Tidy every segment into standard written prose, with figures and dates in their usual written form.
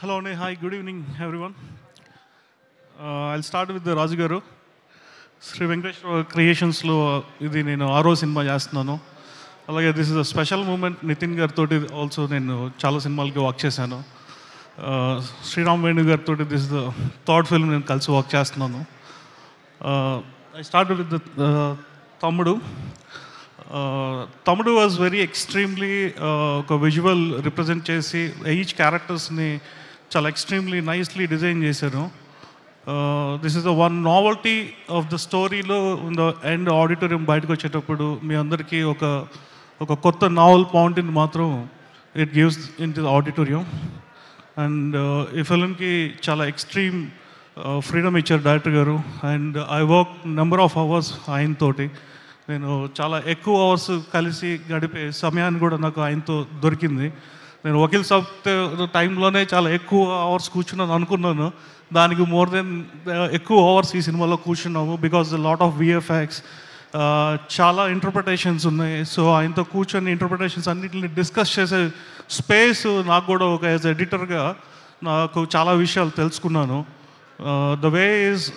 Hello, hi, good evening, everyone. I'll start with the Raju Garu. Shri Venkateswara క్రియేషన్స్లో ఇది నేను ఆరో cinema చేస్తున్నాను. అలాగే this is a special moment. Nitin గారితో ఆల్సో నేను చాలా సినిమాలకి వర్క్ చేశాను. శ్రీరామ్ వేణు గారితో దిస్ ద థర్డ్ ఫిల్మ్ నేను కలిసి వర్క్ చేస్తున్నాను. ఐ స్టార్ట్ విత్ తమ్ముడు. తమ్ముడు వాజ్ వెరీ ఎక్స్ట్రీమ్లీ ఒక విజువల్ రిప్రజెంట్ చేసి ఈచ్ క్యారెక్టర్స్ని చాలా ఎక్స్ట్రీమ్లీ నైస్లీ డిజైన్ చేశారు. This is the one novelty of the స్టోరీలో ఇన్ ద ఎండ్ ఆడిటోరియం బయటకు వచ్చేటప్పుడు మీ అందరికీ ఒక కొత్త నావల్ పాయింట్ని మాత్రం it gives in to the auditorium. And ఈ ఫిల్మ్కి చాలా ఎక్స్ట్రీమ్ ఫ్రీడమ్ ఇచ్చారు డైరెక్టర్ గారు. And I work number of hours ఆయనతోటి. నేను చాలా ఎక్కువ అవర్స్ కలిసి గడిపే సమయాన్ని కూడా నాకు ఆయనతో దొరికింది. నేను వకీల్ సాబ్ టైంలోనే చాలా ఎక్కువ అవర్స్ కూర్చున్నాను అనుకున్నాను. దానికి మోర్ దెన్ ఎక్కువ అవర్స్ ఈ సినిమాలో కూర్చున్నాము. బికాజ్ లాట్ ఆఫ్ విఎఫ్ఎక్స్, చాలా ఇంటర్ప్రిటేషన్స్ ఉన్నాయి. సో ఆయనతో కూర్చొని ఇంటర్ప్రిటేషన్స్ అన్నింటిని డిస్కస్ చేసే స్పేస్ నాకు కూడా ఒక యాజ్ ఎడిటర్గా నాకు చాలా విషయాలు తెలుసుకున్నాను. The way is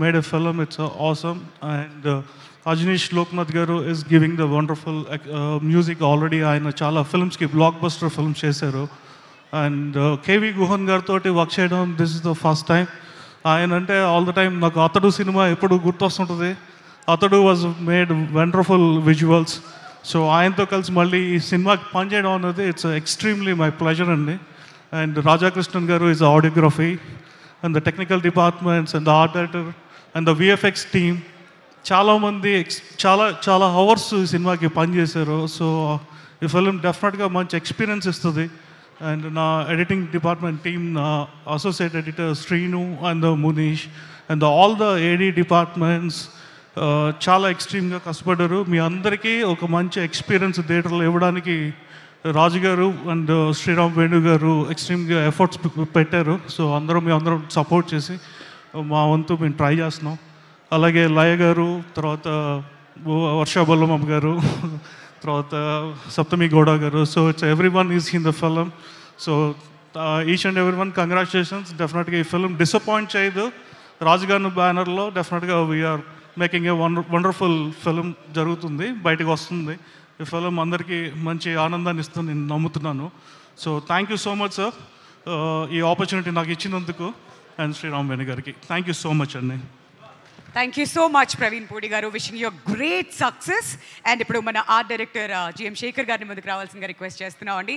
made a film, it's awesome. And Ajaneesh Loknath గారు is giving the wonderful music. Already ఆయన చాలా ఫిల్మ్స్కి బ్లాక్ బస్టర్ ఫిల్మ్స్ చేశారు. అండ్ కేవీ గుహన్ గారితో వర్క్ చేయడం this is the first time. ఆయన అంటే ఆల్ ద టైమ్ నాకు అతడు సినిమా ఎప్పుడు గుర్తొస్తుంటుంది. అతడు was made wonderful visuals. So ఆయనతో కలిసి మళ్ళీ ఈ సినిమాకి పనిచేయడం అనేది ఇట్స్ ఎక్స్ట్రీమ్లీ మై ప్లెజర్ అండి. అండ్ రాజాకృష్ణన్ గారు is audiography and the technical departments and the art director and the VFX team చాలామంది చాలా అవర్స్ ఈ సినిమాకి పనిచేశారు. సో ఈ ఫిల్మ్ డెఫినెట్గా మంచి ఎక్స్పీరియన్స్ ఇస్తుంది. అండ్ నా ఎడిటింగ్ డిపార్ట్మెంట్ టీమ్, నా associate editor Srinu and Munish and all the AD departments చాలా ఎక్స్ట్రీమ్గా కష్టపడ్డారు. మీ అందరికీ ఒక మంచి ఎక్స్పీరియన్స్ థియేటర్లో ఇవ్వడానికి రాజు గారు అండ్ శ్రీరామ్ వేణు గారు ఎక్స్ట్రీమ్గా ఎఫర్ట్స్ పెట్టారు. సో మీ అందరం సపోర్ట్ చేసి మా వంతు మేము ట్రై చేస్తున్నాం. అలాగే లయ గారు, తర్వాత వర్షా బొల్లమ్మ గారు, తర్వాత సప్తమి గౌడ గారు. So it's everyone is in the film. So each and every one congratulations. డెఫినెట్గా ఈ ఫిల్మ్ డిసప్పాయింట్ చేయదు. రాజుగారి బ్యానర్లో డెఫినెట్గా we are making a wonderful film జరుగుతుంది, బయటకు వస్తుంది. ఈ ఫిల్మ్ అందరికీ మంచి ఆనందాన్ని ఇస్తుంది నేను నమ్ముతున్నాను. So thank you so much sir, ఈ ఆపర్చునిటీ నాకు ఇచ్చినందుకు. అండ్ శ్రీరామ్ వేణు గారికి థ్యాంక్ యూ సో మచ్ అండి. Thank you so much Praveen Pudi గారు. Wishing you great success. And ఇప్పుడు మన ఆర్ట్ డైరెక్టర్ జిఎం శేఖర్ గారిని ముందుకు రావాల్సిందిగా రిక్వెస్ట్ చేస్తున్నాం అండి.